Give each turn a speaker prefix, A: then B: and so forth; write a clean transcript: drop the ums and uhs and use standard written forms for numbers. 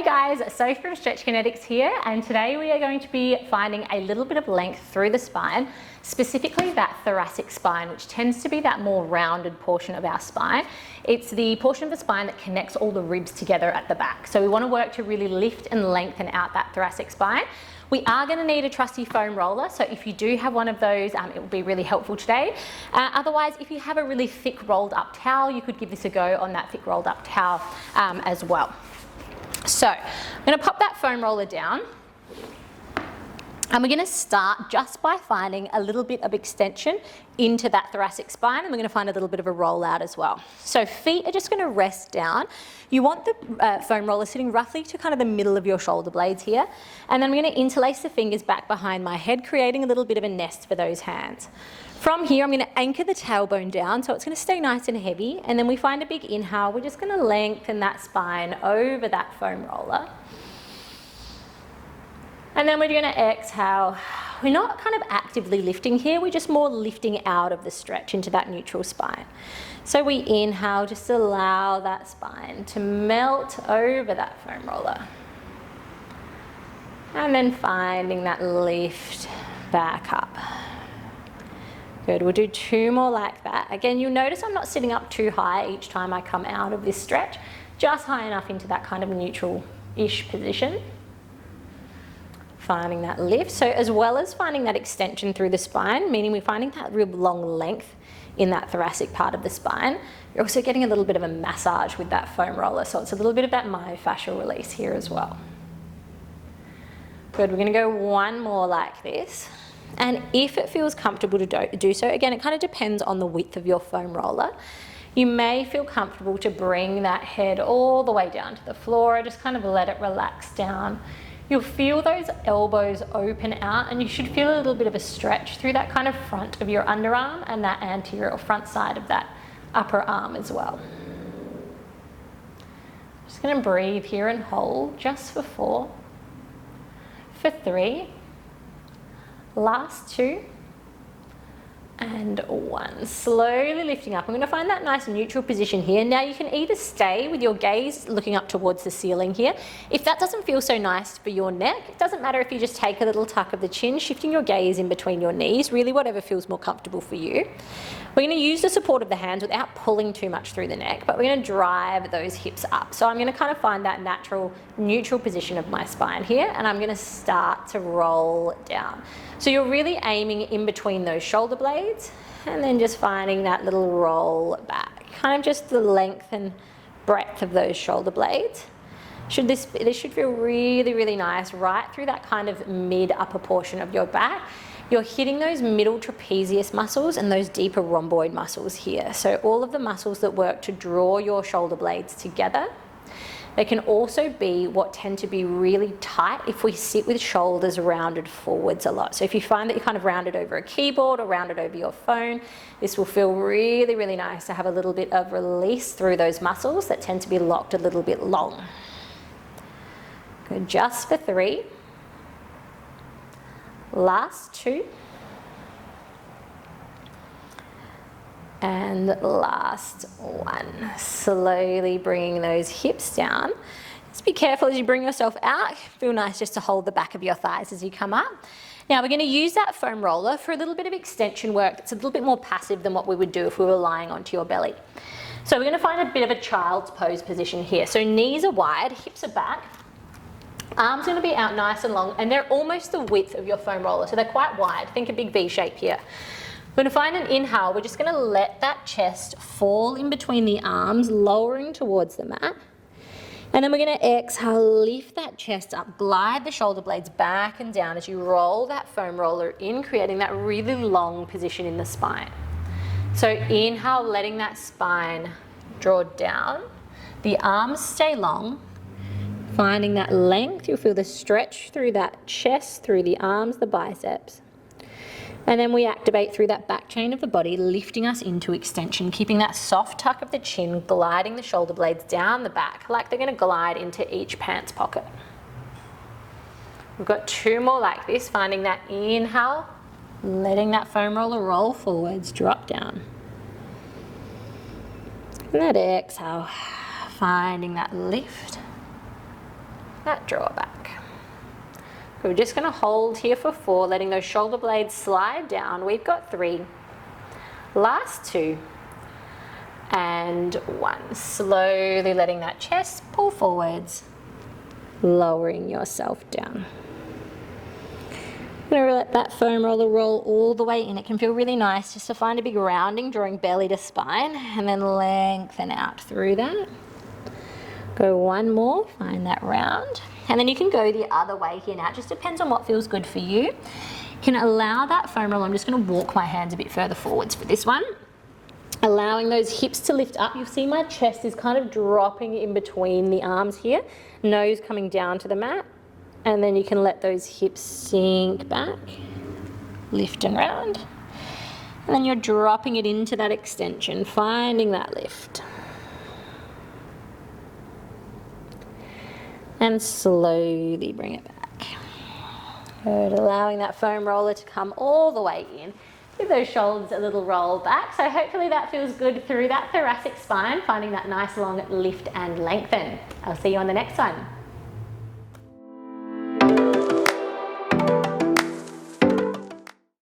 A: guys, Sophie from Stretch Kinetics here, and today we are going to be finding a little bit of length through the spine, specifically that thoracic spine, which tends to be that more rounded portion of our spine. It's the portion of the spine that connects all the ribs together at the back. So we want to work to really lift and lengthen out that thoracic spine. We are going to need a trusty foam roller, so if you do have one of those, it will be really helpful today. Otherwise, if you have a really thick rolled up towel, you could give this a go on that thick rolled up towel as well. So I'm going to pop that foam roller down, and we're going to start just by finding a little bit of extension into that thoracic spine, and we're going to find a little bit of a roll out as well. So feet are just going to rest down. You want the foam roller sitting roughly to kind of the middle of your shoulder blades here, and then we're going to interlace the fingers back behind my head, creating a little bit of a nest for those hands. From here, I'm going to anchor the tailbone down, so it's going to stay nice and heavy, and then we find a big inhale. We're just going to lengthen that spine over that foam roller. And then we're going to exhale. We're not kind of actively lifting here, we're just more lifting out of the stretch into that neutral spine. So we inhale, just allow that spine to melt over that foam roller. And then finding that lift back up. Good, we'll do two more like that. Again, you'll notice I'm not sitting up too high each time I come out of this stretch, just high enough into that kind of neutral-ish position. Finding that lift, so as well as finding that extension through the spine, meaning we're finding that real long length in that thoracic part of the spine, you're also getting a little bit of a massage with that foam roller, so it's a little bit of that myofascial release here as well. Good, we're going to go one more like this. And if it feels comfortable to do so, again, it kind of depends on the width of your foam roller. You may feel comfortable to bring that head all the way down to the floor, or just kind of let it relax down. You'll feel those elbows open out, and you should feel a little bit of a stretch through that kind of front of your underarm and that anterior or front side of that upper arm as well. Just going to breathe here and hold just for 4, for 3, last 2, and 1. Slowly lifting up. I'm going to find that nice neutral position here. Now you can either stay with your gaze looking up towards the ceiling here. If that doesn't feel so nice for your neck, it doesn't matter if you just take a little tuck of the chin, shifting your gaze in between your knees, really whatever feels more comfortable for you. We're going to use the support of the hands without pulling too much through the neck, but we're going to drive those hips up. So I'm going to kind of find that natural neutral position of my spine here, and I'm going to start to roll down. So you're really aiming in between those shoulder blades, and then just finding that little roll back, kind of just the length and breadth of those shoulder blades. This should feel really, really nice right through that kind of mid upper portion of your back. You're hitting those middle trapezius muscles and those deeper rhomboid muscles here. So all of the muscles that work to draw your shoulder blades together. They can also be what tend to be really tight if we sit with shoulders rounded forwards a lot. So if you find that you're kind of rounded over a keyboard or rounded over your phone, this will feel really, really nice to have a little bit of release through those muscles that tend to be locked a little bit long. Good, just for 3. Last 2. And last 1. Slowly bringing those hips down. Just be careful as you bring yourself out. Feel nice just to hold the back of your thighs as you come up. Now we're going to use that foam roller for a little bit of extension work that's a little bit more passive than what we would do if we were lying onto your belly. So we're going to find a bit of a child's pose position here. So knees are wide, hips are back. Arms are going to be out nice and long, and they're almost the width of your foam roller, so they're quite wide. Think a big V shape here. We're going to find an inhale. We're just going to let that chest fall in between the arms, lowering towards the mat. And then we're going to exhale, lift that chest up, glide the shoulder blades back and down as you roll that foam roller in, creating that really long position in the spine. So inhale, letting that spine draw down. The arms stay long. Finding that length, you'll feel the stretch through that chest, through the arms, the biceps. And then we activate through that back chain of the body, lifting us into extension, keeping that soft tuck of the chin, gliding the shoulder blades down the back, like they're going to glide into each pants pocket. We've got 2 more like this, finding that inhale, letting that foam roller roll forwards, drop down. And that exhale, finding that lift. that draw back. We're just going to hold here for 4, letting those shoulder blades slide down. We've got 3. Last 2. And 1. Slowly letting that chest pull forwards, lowering yourself down. I'm going to let that foam roller roll all the way in. It can feel really nice just to find a big rounding, drawing belly to spine, and then lengthen out through that. Go 1 more, find that round. And then you can go the other way here now. It just depends on what feels good for you. You can allow that foam roll. I'm just going to walk my hands a bit further forwards for this one. Allowing those hips to lift up. You'll see my chest is kind of dropping in between the arms here. Nose coming down to the mat. And then you can let those hips sink back. Lift and round. And then you're dropping it into that extension, finding that lift. And slowly bring it back. Good, allowing that foam roller to come all the way in. Give those shoulders a little roll back. So hopefully that feels good through that thoracic spine, finding that nice long lift and lengthen. I'll see you on the next one.